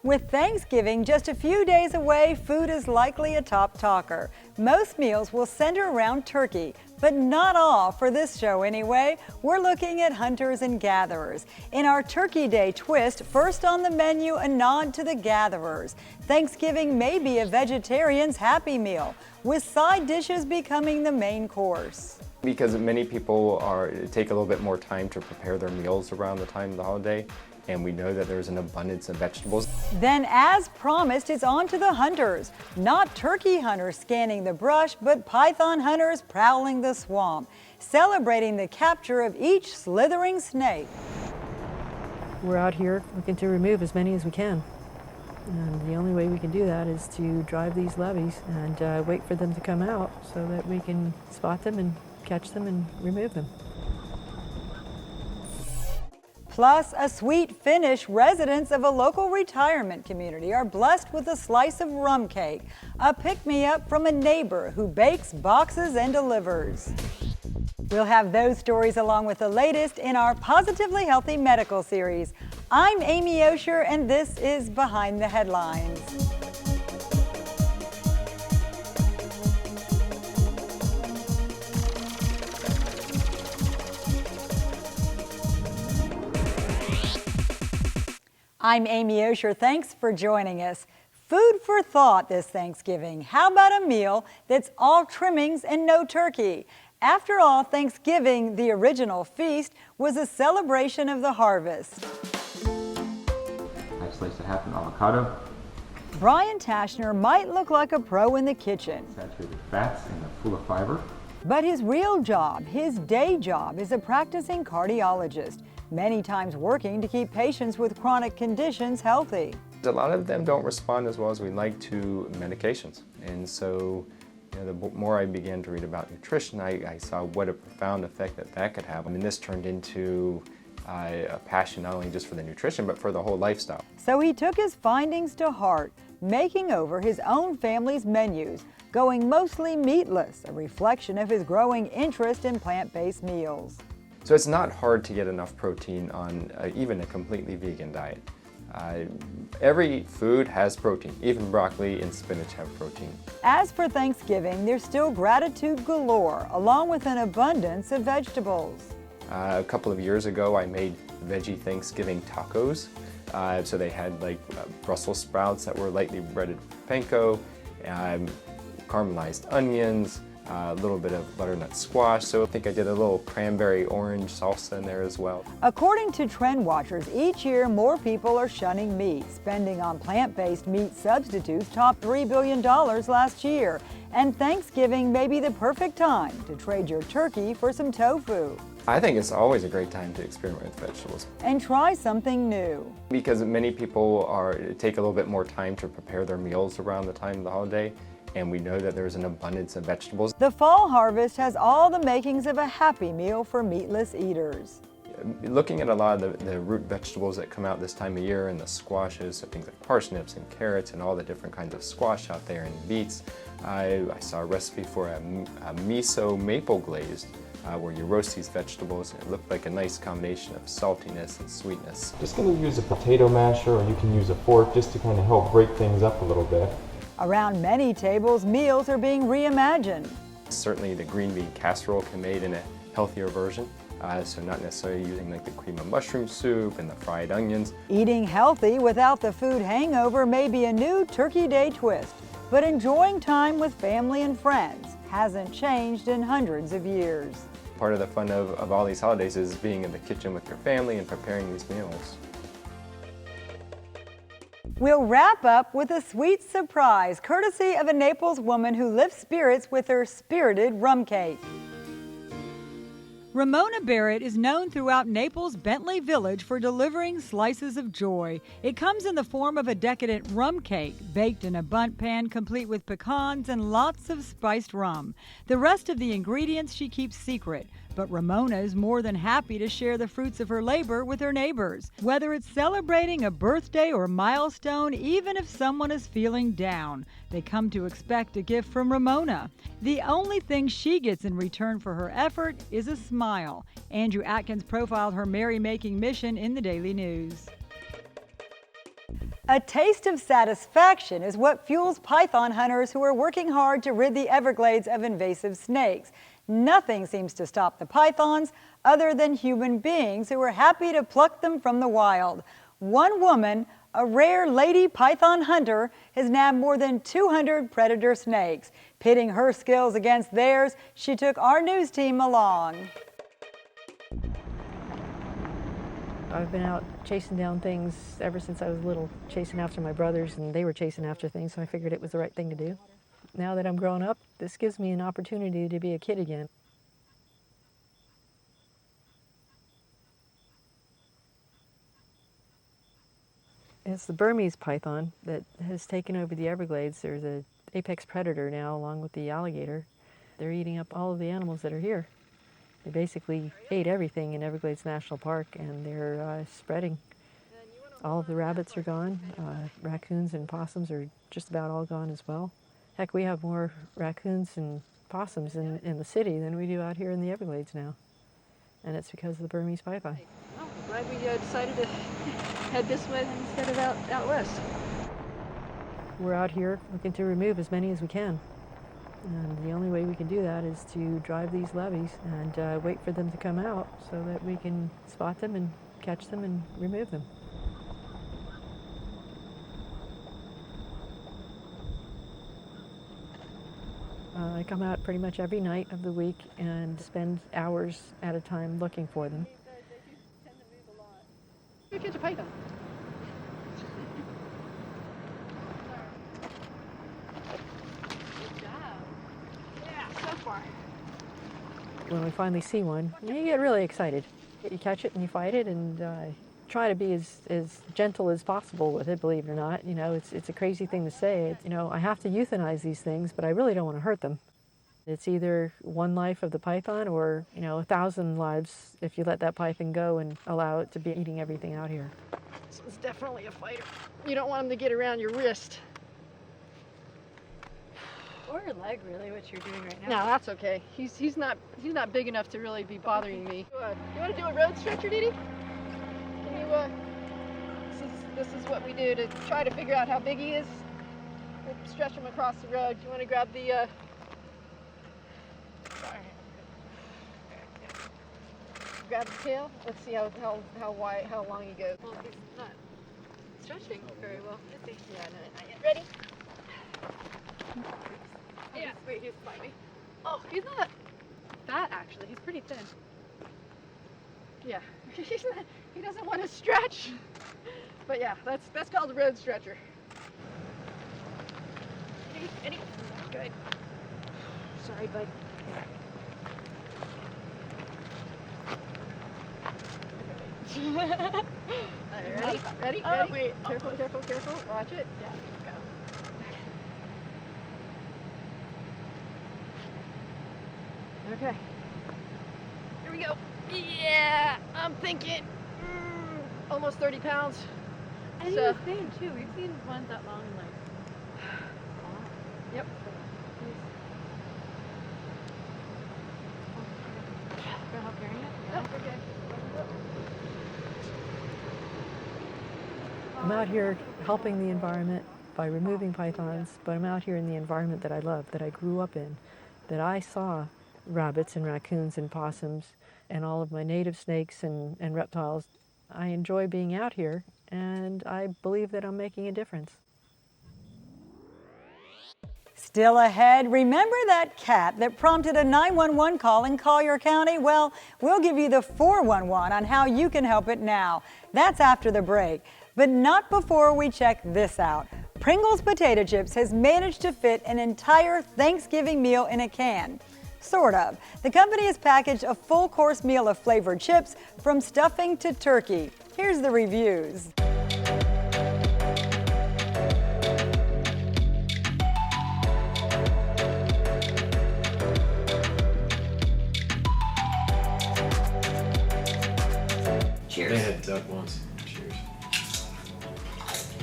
With Thanksgiving just a few days away, food is likely a top talker. Most meals will center around turkey, but not all for this show anyway. We're looking at hunters and gatherers. In our Turkey Day twist, first on the menu, a nod to the gatherers. Thanksgiving may be a vegetarian's happy meal, with side dishes becoming the main course. Because many people take a little bit more time to prepare their meals around the time of the holiday, and we know that there's an abundance of vegetables. Then, as promised, it's on to the hunters. Not turkey hunters scanning the brush, but python hunters prowling the swamp, celebrating the capture of each slithering snake. We're out here looking to remove as many as we can. And the only way we can do that is to drive these levees and wait for them to come out so that we can spot them and catch them and remove them. Plus, a sweet finish. Residents of a local retirement community are blessed with a slice of rum cake, a pick-me-up from a neighbor who bakes boxes and delivers. We'll have those stories along with the latest in our Positively Healthy Medical series. I'm Amy Osher, and this is Behind the Headlines. I'm Amy Osher. Thanks for joining us. Food for thought this Thanksgiving. How about a meal that's all trimmings and no turkey? After all, Thanksgiving, the original feast, was a celebration of the harvest. I sliced a half an avocado. Brian Tashner might look like a pro in the kitchen. Saturated fats and full of fiber. But his real job, his day job, is a practicing cardiologist, many times working to keep patients with chronic conditions healthy. A lot of them don't respond as well as we'd like to medications. And so the more I began to read about nutrition, I saw what a profound effect that could have. I mean, this turned into a passion not only just for the nutrition, but for the whole lifestyle. So he took his findings to heart, making over his own family's menus, going mostly meatless, a reflection of his growing interest in plant-based meals. So it's not hard to get enough protein on even a completely vegan diet. Every food has protein, even broccoli and spinach have protein. As for Thanksgiving, there's still gratitude galore, along with an abundance of vegetables. A couple of years ago, I made veggie Thanksgiving tacos. So they had Brussels sprouts that were lightly breaded panko, caramelized onions, a little bit of butternut squash, so I think I did a little cranberry orange salsa in there as well. According to trend watchers, each year more people are shunning meat. Spending on plant-based meat substitutes topped $3 billion last year, and Thanksgiving may be the perfect time to trade your turkey for some tofu. I think it's always a great time to experiment with vegetables. And try something new. Because many people take a little bit more time to prepare their meals around the time of the holiday, and we know that there's an abundance of vegetables. The fall harvest has all the makings of a happy meal for meatless eaters. Looking at a lot of the root vegetables that come out this time of year and the squashes, so things like parsnips and carrots and all the different kinds of squash out there and beets, I saw a recipe for a miso maple glazed where you roast these vegetables and it looked like a nice combination of saltiness and sweetness. Just going to use a potato masher, or you can use a fork just to kind of help break things up a little bit. Around many tables, meals are being reimagined. Certainly the green bean casserole can be made in a healthier version, so not necessarily using the cream of mushroom soup and the fried onions. Eating healthy without the food hangover may be a new Turkey Day twist, but enjoying time with family and friends hasn't changed in hundreds of years. Part of the fun of all these holidays is being in the kitchen with your family and preparing these meals. We'll wrap up with a sweet surprise, courtesy of a Naples woman who lifts spirits with her spirited rum cake. Ramona Barrett is known throughout Naples' Bentley Village for delivering slices of joy. It comes in the form of a decadent rum cake, baked in a bundt pan complete with pecans and lots of spiced rum. The rest of the ingredients she keeps secret, but Ramona is more than happy to share the fruits of her labor with her neighbors. Whether it's celebrating a birthday or milestone, even if someone is feeling down, they come to expect a gift from Ramona. The only thing she gets in return for her effort is a smile. Andrew Atkins profiled her merrymaking mission in the Daily News. A taste of satisfaction is what fuels python hunters who are working hard to rid the Everglades of invasive snakes. Nothing seems to stop the pythons other than human beings who are happy to pluck them from the wild. One woman, a rare lady python hunter, has nabbed more than 200 predator snakes. Pitting her skills against theirs, she took our news team along. I've been out chasing down things ever since I was little, chasing after my brothers, and they were chasing after things, so I figured it was the right thing to do. Now that I'm grown up, this gives me an opportunity to be a kid again. It's the Burmese python that has taken over the Everglades. There's an apex predator now, along with the alligator. They're eating up all of the animals that are here. They basically ate everything in Everglades National Park, and they're spreading. All of the rabbits are gone. Raccoons and possums are just about all gone as well. Heck, we have more raccoons and possums in the city than we do out here in the Everglades now. And it's because of the Burmese python. Oh, I'm glad we decided to head this way instead of out west. We're out here looking to remove as many as we can. And the only way we can do that is to drive these levees and wait for them to come out so that we can spot them and catch them and remove them. I come out pretty much every night of the week and spend hours at a time looking for them. We catch a python. When we finally see one, you get really excited. You catch it and you fight it and try to be as gentle as possible with it, believe it or not. You know, it's a crazy thing to say. You know, I have to euthanize these things, but I really don't want to hurt them. It's either one life of the python or, 1,000 lives if you let that python go and allow it to be eating everything out here. This one's definitely a fighter. You don't want him to get around your wrist. Or your leg, really, what you're doing right now. No, that's okay. He's not big enough to really be bothering me. You want to do a road stretcher, Dee Dee? Can you? This is what we do to try to figure out how big he is. We stretch him across the road. You want to grab the? Grab the tail. Let's see how long he goes. Well, he's not stretching very well, is he? Yeah, no, not yet. Ready? Yeah. Wait, he's slimy. Oh, he's not fat, actually. He's pretty thin. Yeah. He doesn't want to stretch. But yeah, that's called a road stretcher. Ready? Good. Sorry, bud. Ready? Oh, wait. Careful. Watch it. Yeah, go. Okay. Here we go. Yeah, I'm thinking almost 30 pounds. And So- he's thin, too. We've seen ones that long and like... Yep. For help carrying it? Oh, okay. I'm out here helping the environment by removing pythons, but I'm out here in the environment that I love, that I grew up in, that I saw rabbits and raccoons and possums and all of my native snakes and reptiles. I enjoy being out here, and I believe that I'm making a difference. Still ahead, remember that cat that prompted a 911 call in Collier County? Well, we'll give you the 411 on how you can help it now. That's after the break. But not before we check this out. Pringles potato chips has managed to fit an entire Thanksgiving meal in a can. Sort of. The company has packaged a full-course meal of flavored chips from stuffing to turkey. Here's the reviews. Cheers. They had duck once. Cheers.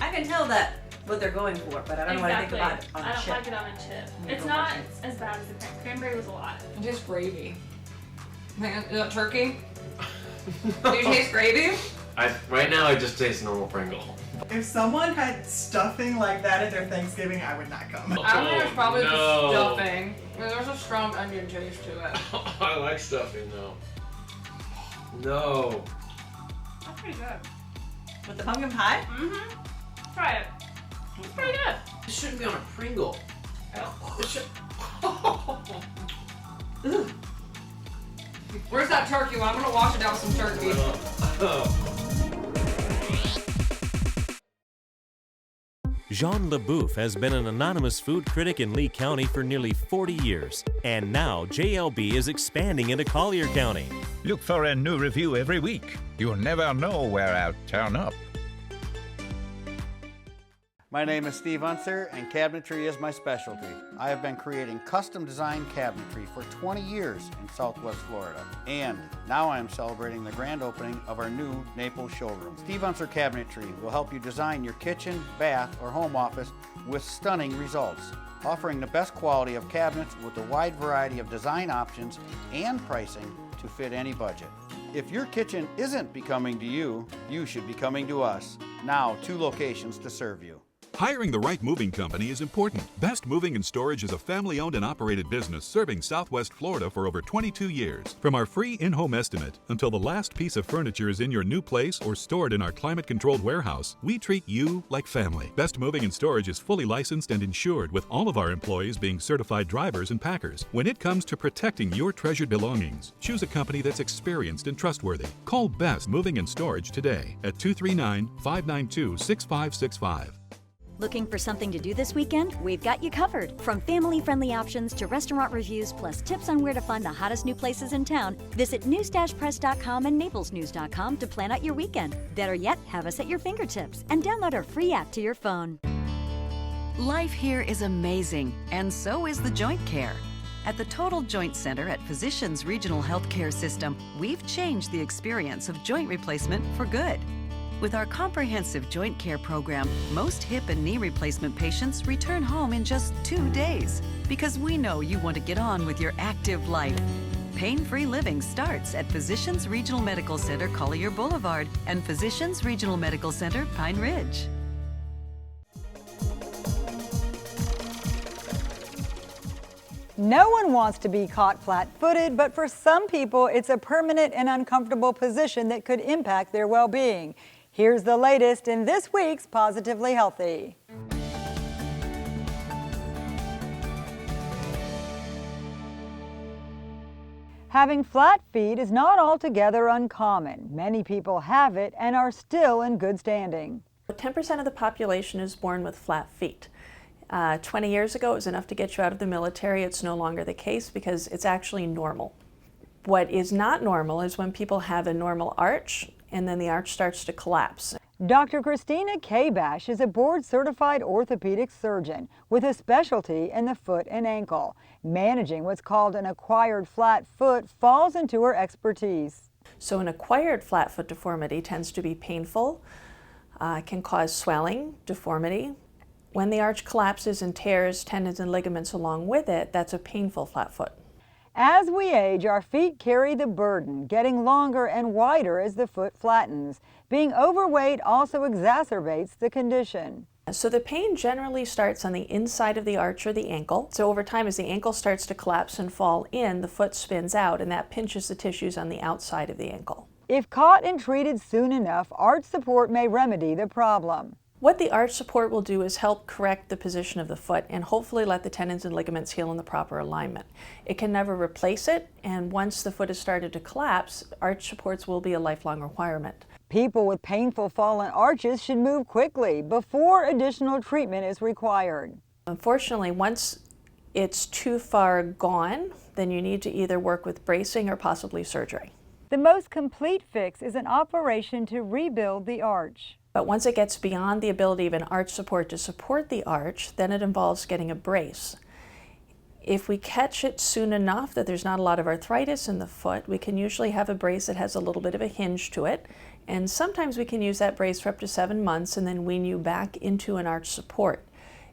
I can tell that what they're going for, but I don't know what I think about it on I a don't chip. like it on a chip. Yeah, It's don't not like it. as bad as the cranberry was a lot. It tastes gravy. Is that turkey? Do you taste gravy? Right now I just taste normal Pringle. If someone had stuffing like that at their Thanksgiving, I would not come. I think it's probably the stuffing. I mean, there's a strong onion taste to it. I like stuffing though. No. That's pretty good. With the pumpkin pie? Mm-hmm. Try it. It's pretty good. It shouldn't be on a Pringle. Oh. It should. Where's that turkey one? I'm gonna wash it down with some turkey. Jean LeBouf has been an anonymous food critic in Lee County for nearly 40 years, and now JLB is expanding into Collier County. Look for a new review every week. You'll never know where I'll turn up. My name is Steve Unser, and cabinetry is my specialty. I have been creating custom-designed cabinetry for 20 years in Southwest Florida, and now I am celebrating the grand opening of our new Naples showroom. Steve Unser Cabinetry will help you design your kitchen, bath, or home office with stunning results, offering the best quality of cabinets with a wide variety of design options and pricing to fit any budget. If your kitchen isn't becoming to you, you should be coming to us. Now, 2 locations to serve you. Hiring the right moving company is important. Best Moving and Storage is a family-owned and operated business serving Southwest Florida for over 22 years. From our free in-home estimate until the last piece of furniture is in your new place or stored in our climate-controlled warehouse, we treat you like family. Best Moving and Storage is fully licensed and insured, with all of our employees being certified drivers and packers. When it comes to protecting your treasured belongings, choose a company that's experienced and trustworthy. Call Best Moving and Storage today at 239-592-6565. Looking for something to do this weekend? We've got you covered. From family-friendly options to restaurant reviews, plus tips on where to find the hottest new places in town, visit newspress.com and naplesnews.com to plan out your weekend. Better yet, have us at your fingertips and download our free app to your phone. Life here is amazing, and so is the joint care. At the Total Joint Center at Physicians Regional Healthcare System, we've changed the experience of joint replacement for good. With our comprehensive joint care program, most hip and knee replacement patients return home in just 2 days, because we know you want to get on with your active life. Pain-free living starts at Physicians Regional Medical Center, Collier Boulevard, and Physicians Regional Medical Center, Pine Ridge. No one wants to be caught flat-footed, but for some people, it's a permanent and uncomfortable position that could impact their well-being. Here's the latest in this week's Positively Healthy. Having flat feet is not altogether uncommon. Many people have it and are still in good standing. 10% of the population is born with flat feet. 20 years ago, it was enough to get you out of the military. It's no longer the case because it's actually normal. What is not normal is when people have a normal arch and then the arch starts to collapse. Dr. Christina Kabash is a board-certified orthopedic surgeon with a specialty in the foot and ankle. Managing what's called an acquired flat foot falls into her expertise. So an acquired flat foot deformity tends to be painful, can cause swelling, deformity. When the arch collapses and tears tendons and ligaments along with it, that's a painful flat foot. As we age, our feet carry the burden, getting longer and wider as the foot flattens. Being overweight also exacerbates the condition. So the pain generally starts on the inside of the arch or the ankle. So over time, as the ankle starts to collapse and fall in, the foot spins out, and that pinches the tissues on the outside of the ankle. If caught and treated soon enough, arch support may remedy the problem. What the arch support will do is help correct the position of the foot and hopefully let the tendons and ligaments heal in the proper alignment. It can never replace it, and once the foot has started to collapse, arch supports will be a lifelong requirement. People with painful fallen arches should move quickly before additional treatment is required. Unfortunately, once it's too far gone, then you need to either work with bracing or possibly surgery. The most complete fix is an operation to rebuild the arch. But once it gets beyond the ability of an arch support to support the arch, then it involves getting a brace. If we catch it soon enough that there's not a lot of arthritis in the foot, we can usually have a brace that has a little bit of a hinge to it. And sometimes we can use that brace for up to 7 months and then wean you back into an arch support.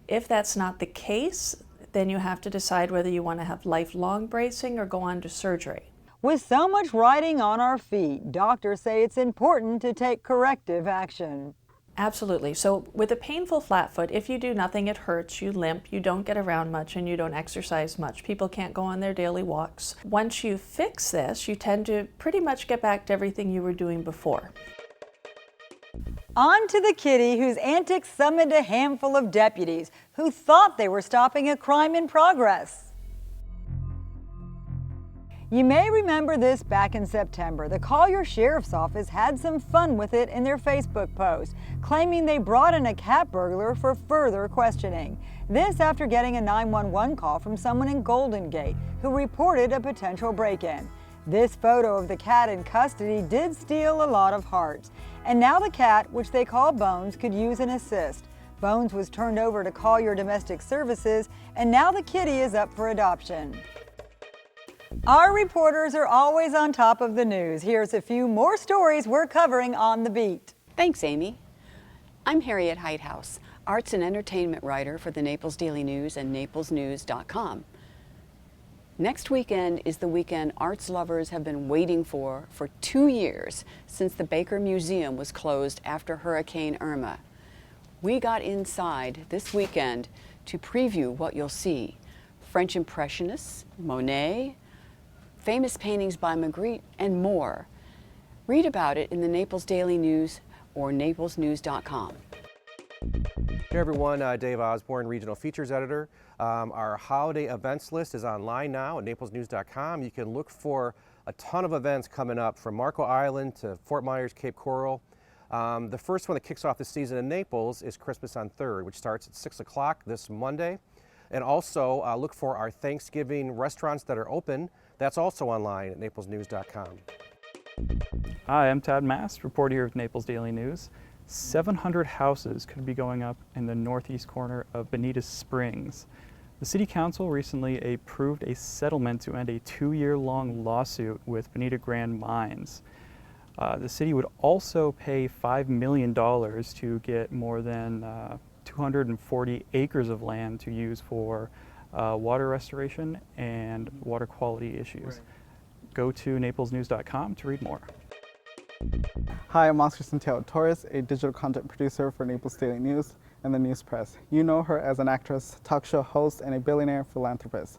If that's not the case, then you have to decide whether you want to have lifelong bracing or go on to surgery. With so much riding on our feet, doctors say it's important to take corrective action. Absolutely. So with a painful flat foot, if you do nothing, it hurts, you limp, you don't get around much, and you don't exercise much. People can't go on their daily walks. Once you fix this, you tend to pretty much get back to everything you were doing before. On to the kitty whose antics summoned a handful of deputies who thought they were stopping a crime in progress. You may remember this back in September. The Collier Sheriff's Office had some fun with it in their Facebook post, claiming they brought in a cat burglar for further questioning. This after getting a 911 call from someone in Golden Gate who reported a potential break-in. This photo of the cat in custody did steal a lot of hearts. And now the cat, which they call Bones, could use an assist. Bones was turned over to Collier Domestic Services, and now the kitty is up for adoption. Our reporters are always on top of the news. Here's a few more stories we're covering on the beat. Thanks, Amy. I'm Harriet Heithouse, arts and entertainment writer for the Naples Daily News and naplesnews.com. Next weekend is the weekend arts lovers have been waiting for 2 years since the Baker Museum was closed after Hurricane Irma. We got inside this weekend to preview what you'll see. French Impressionists, Monet, famous paintings by Magritte, and more. Read about it in the Naples Daily News or naplesnews.com. Hey everyone, Dave Osborne, Regional Features Editor. Our holiday events list is online now at naplesnews.com. You can look for a ton of events coming up from Marco Island to Fort Myers, Cape Coral. The first one that kicks off the season in Naples is Christmas on 3rd, which starts at 6 o'clock this Monday. And also look for our Thanksgiving restaurants that are open. That's also online at naplesnews.com. Hi, I'm Todd Mast, reporter here with Naples Daily News. 700 houses could be going up in the northeast corner of Bonita Springs. The City Council recently approved a settlement to end a 2-year-long lawsuit with Bonita Grand Mines. The city would also pay $5 million to get more than 240 acres of land to use for water restoration and water quality issues. Right. Go to naplesnews.com to read more. Hi, I'm Oscar Santiago Torres, a digital content producer for Naples Daily News and the News Press. You know her as an actress, talk show host, and a billionaire philanthropist.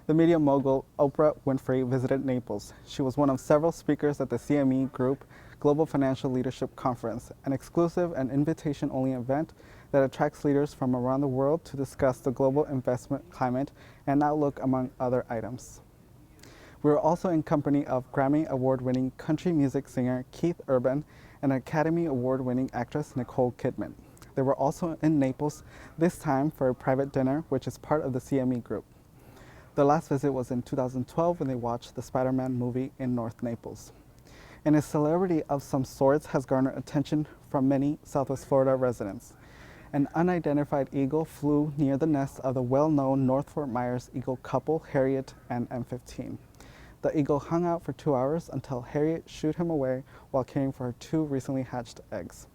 The media mogul Oprah Winfrey visited Naples. She was one of several speakers at the CME Group Global Financial Leadership Conference, an exclusive and invitation-only event that attracts leaders from around the world to discuss the global investment climate and outlook, among other items. We were also in company of Grammy Award-winning country music singer Keith Urban and Academy Award-winning actress Nicole Kidman. They were also in Naples, this time for a private dinner, which is part of the CME Group. The last visit was in 2012 when they watched the Spider-Man movie in North Naples. And a celebrity of some sorts has garnered attention from many Southwest Florida residents. An unidentified eagle flew near the nest of the well-known North Fort Myers eagle couple, Harriet and M15. The eagle hung out for 2 hours until Harriet shooed him away while caring for her 2 recently hatched eggs.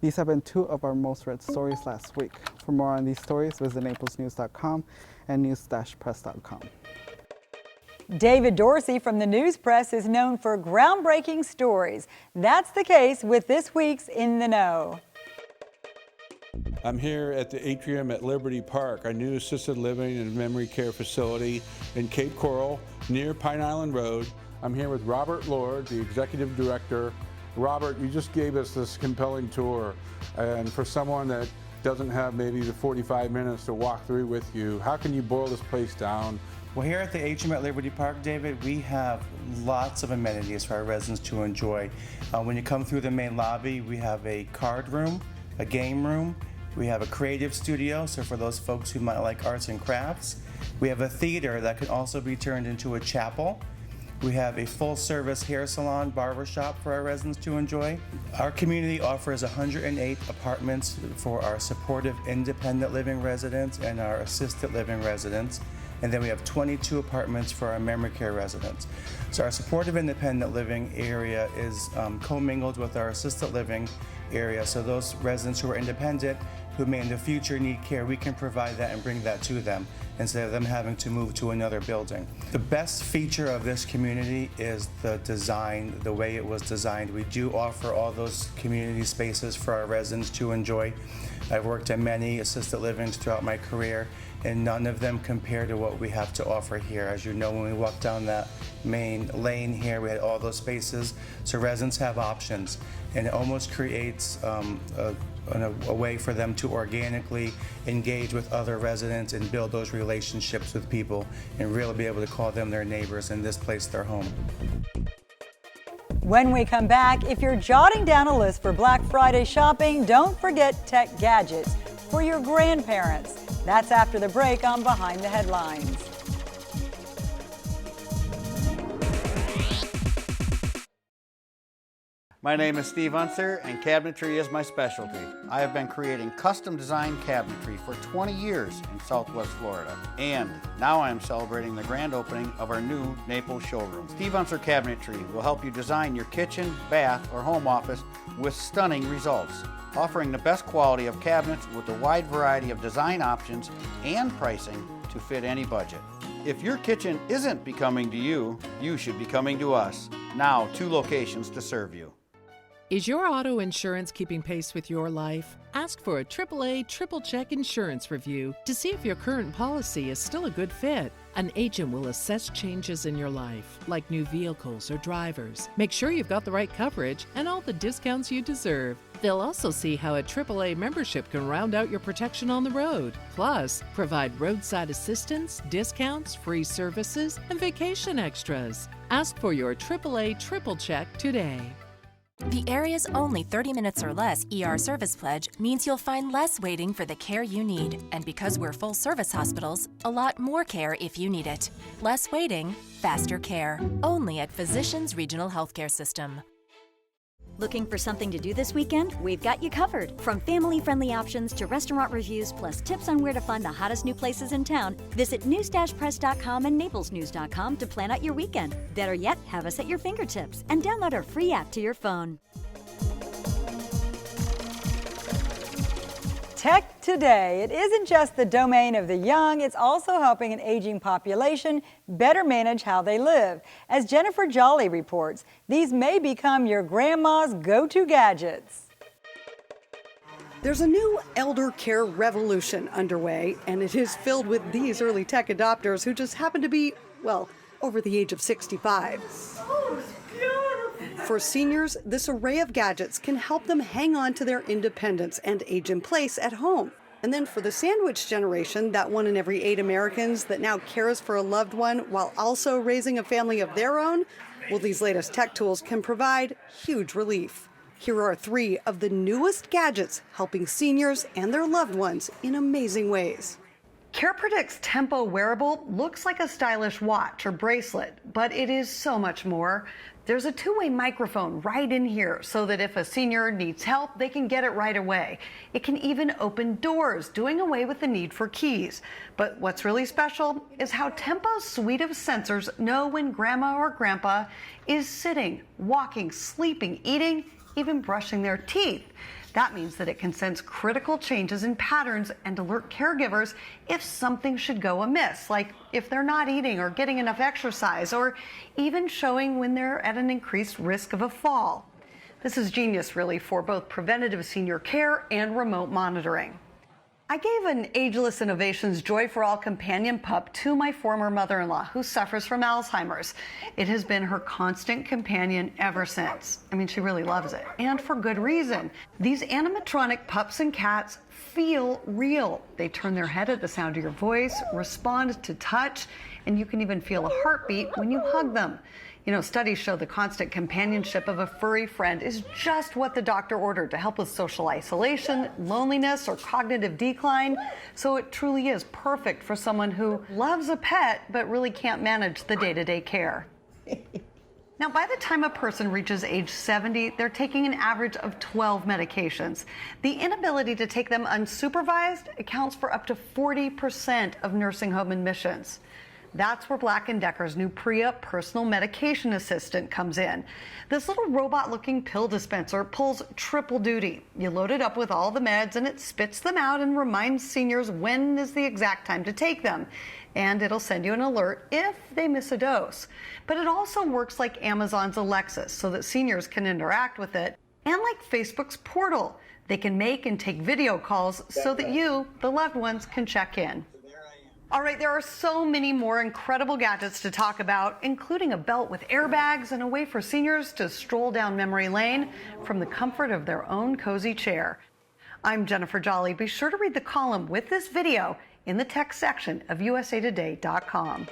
These have been 2 of our most read stories last week. For more on these stories, visit naplesnews.com and news-press.com. David Dorsey from the News Press is known for groundbreaking stories. That's the case with this week's In the Know. I'm here at the atrium at Liberty Park, our new assisted living and memory care facility in Cape Coral near Pine Island Road. I'm here with Robert Lord, the executive director. Robert, you just gave us this compelling tour, and for someone that doesn't have maybe the 45 minutes to walk through with you, how can you boil this place down? Well, here at the atrium at Liberty Park, David, we have lots of amenities for our residents to enjoy. When you come through the main lobby, we have a card room, a game room, we have a creative studio, so for those folks who might like arts and crafts. We have a theater that can also be turned into a chapel. We have a full-service hair salon, barbershop for our residents to enjoy. Our community offers 108 apartments for our supportive independent living residents and our assisted living residents. And then we have 22 apartments for our memory care residents. So our supportive independent living area is commingled with our assisted living area. So those residents who are independent who may in the future need care, we can provide that and bring that to them instead of them having to move to another building. The best feature of this community is the design, the way it was designed. We do offer all those community spaces for our residents to enjoy. I've worked in many assisted livings throughout my career, and none of them compare to what we have to offer here. As you know, when we walked down that main lane here, we had all those spaces, so residents have options, and it almost creates a way for them to organically engage with other residents and build those relationships with people and really be able to call them their neighbors and this place their home. When we come back, if you're jotting down a list for Black Friday shopping, don't forget tech gadgets for your grandparents. That's after the break on Behind the Headlines. My name is Steve Unser, and cabinetry is my specialty. I have been creating custom designed cabinetry for 20 years in Southwest Florida. And now I am celebrating the grand opening of our new Naples showroom. Steve Unser Cabinetry will help you design your kitchen, bath, or home office with stunning results, offering the best quality of cabinets with a wide variety of design options and pricing to fit any budget. If your kitchen isn't becoming to you, you should be coming to us. Now, 2 locations to serve you. Is your auto insurance keeping pace with your life? Ask for a AAA Triple Check Insurance Review to see if your current policy is still a good fit. An agent will assess changes in your life, like new vehicles or drivers. Make sure you've got the right coverage and all the discounts you deserve. They'll also see how a AAA membership can round out your protection on the road. Plus, provide roadside assistance, discounts, free services, and vacation extras. Ask for your AAA Triple Check today. The area's only 30 minutes or less ER service pledge means you'll find less waiting for the care you need. And because we're full service hospitals, a lot more care if you need it. Less waiting, faster care. Only at Physicians Regional Healthcare System. Looking for something to do this weekend? We've got you covered. From family-friendly options to restaurant reviews, plus tips on where to find the hottest new places in town, visit news-press.com and naplesnews.com to plan out your weekend. Better yet, have us at your fingertips and download our free app to your phone. Tech Today. It isn't just the domain of the young, it's also helping an aging population better manage how they live. As Jennifer Jolly reports, these may become your grandma's go-to gadgets. There's a new elder care revolution underway, and it is filled with these early tech adopters who just happen to be, well, over the age of 65. For seniors, this array of gadgets can help them hang on to their independence and age in place at home. And then for the sandwich generation, that 1 in every 8 Americans that now cares for a loved one while also raising a family of their own, well, these latest tech tools can provide huge relief. Here are 3 of the newest gadgets helping seniors and their loved ones in amazing ways. CarePredict's Tempo wearable looks like a stylish watch or bracelet, but it is so much more. There's a 2-way microphone right in here so that if a senior needs help, they can get it right away. It can even open doors, doing away with the need for keys. But what's really special is how Tempo's suite of sensors know when grandma or grandpa is sitting, walking, sleeping, eating, even brushing their teeth. That means that it can sense critical changes in patterns and alert caregivers if something should go amiss, like if they're not eating or getting enough exercise, or even showing when they're at an increased risk of a fall. This is genius, really, for both preventative senior care and remote monitoring. I gave an Ageless Innovations Joy for All companion pup to my former mother-in-law, who suffers from Alzheimer's. It has been her constant companion ever since. I mean, she really loves it, and for good reason. These animatronic pups and cats feel real. They turn their head at the sound of your voice, respond to touch, and you can even feel a heartbeat when you hug them. You know, studies show the constant companionship of a furry friend is just what the doctor ordered to help with social isolation, loneliness, or cognitive decline. So it truly is perfect for someone who loves a pet but really can't manage the day-to-day care. Now, by the time a person reaches age 70, they're taking an average of 12 medications. The inability to take them unsupervised accounts for up to 40% of nursing home admissions. That's where Black & Decker's new Priya personal medication assistant comes in. This little robot-looking pill dispenser pulls triple duty. You load it up with all the meds and it spits them out and reminds seniors when is the exact time to take them. And it'll send you an alert if they miss a dose. But it also works like Amazon's Alexa so that seniors can interact with it, and like Facebook's Portal. They can make and take video calls so that you, the loved ones, can check in. All right, there are so many more incredible gadgets to talk about, including a belt with airbags and a way for seniors to stroll down memory lane from the comfort of their own cozy chair. I'm Jennifer Jolly. Be sure to read the column with this video in the text section of usatoday.com.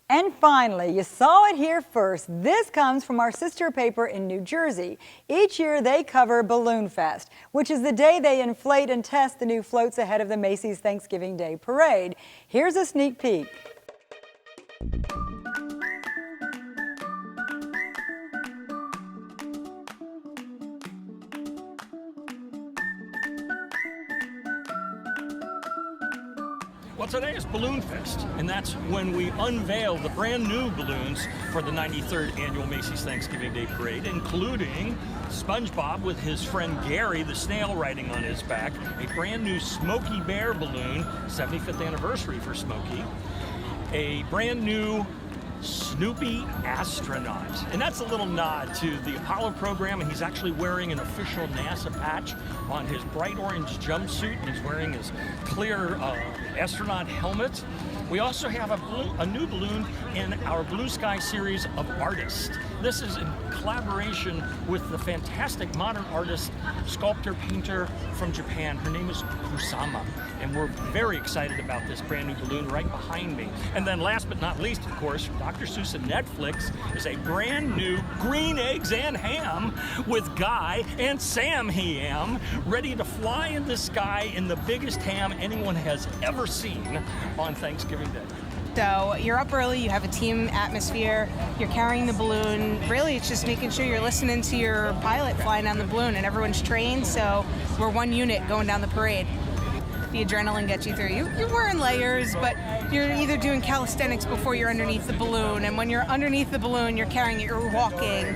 And finally, you saw it here first. This comes from our sister paper in New Jersey. Each year they cover Balloon Fest, which is the day they inflate and test the new floats ahead of the Macys Thanksgiving Day Parade. Here's a sneak peek. Well, today is Balloon Fest, and that's when we unveil the brand new balloons for the 93rd annual Macys Thanksgiving Day Parade, including SpongeBob with his friend Gary the snail riding on his back, a brand new Smokey Bear balloon, 75th anniversary for Smokey, a brand new Snoopy astronaut. And that's a little nod to the Apollo program, and he's actually wearing an official NASA patch on his bright orange jumpsuit, and he's wearing his clear astronaut helmet. We also have a new balloon in our Blue Sky series of artists. This is in collaboration with the fantastic modern artist, sculptor, painter from Japan. Her name is Kusama, and we're very excited about this brand new balloon right behind me. And then last but not least, of course, Dr. Seuss and Netflix is a brand new Green Eggs and Ham with Guy and Sam Ham ready to fly in the sky in the biggest ham anyone has ever seen on Thanksgiving Day. So you're up early, you have a team atmosphere, you're carrying the balloon. Really, it's just making sure you're listening to your pilot flying down the balloon, and everyone's trained, so we're one unit going down the parade. The adrenaline gets you through. You're wearing layers, but you're either doing calisthenics before you're underneath the balloon, and when you're underneath the balloon, you're carrying it, you're walking.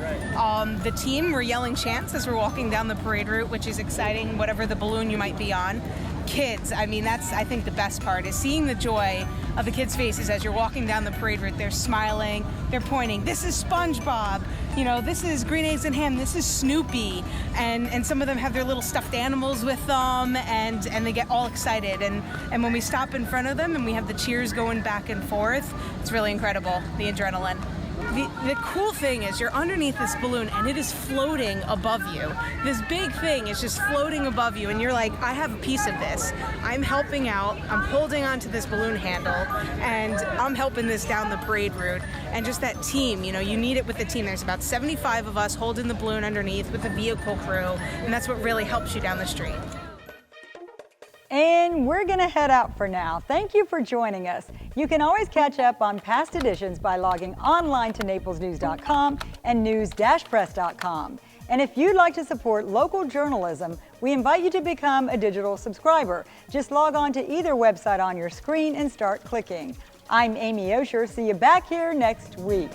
The team, we're yelling chants as we're walking down the parade route, which is exciting, whatever the balloon you might be on. Kids, I mean, that's, I think, the best part, is seeing the joy of the kids' faces as you're walking down the parade route. They're smiling, they're pointing, this is SpongeBob, you know, this is Green Eggs and Ham, this is Snoopy, and some of them have their little stuffed animals with them, and they get all excited, and when we stop in front of them and we have the cheers going back and forth, it's really incredible, the adrenaline. The cool thing is you're underneath this balloon and it is floating above you. This big thing is just floating above you, and you're like, I have a piece of this. I'm helping out, I'm holding onto this balloon handle, and I'm helping this down the parade route. And just that team, you know, you need it with the team. There's about 75 of us holding the balloon underneath with the vehicle crew, and that's what really helps you down the street. And we're going to head out for now. Thank you for joining us. You can always catch up on past editions by logging online to naplesnews.com and news-press.com. And if you'd like to support local journalism, we invite you to become a digital subscriber. Just log on to either website on your screen and start clicking. I'm Amy Osher. See you back here next week.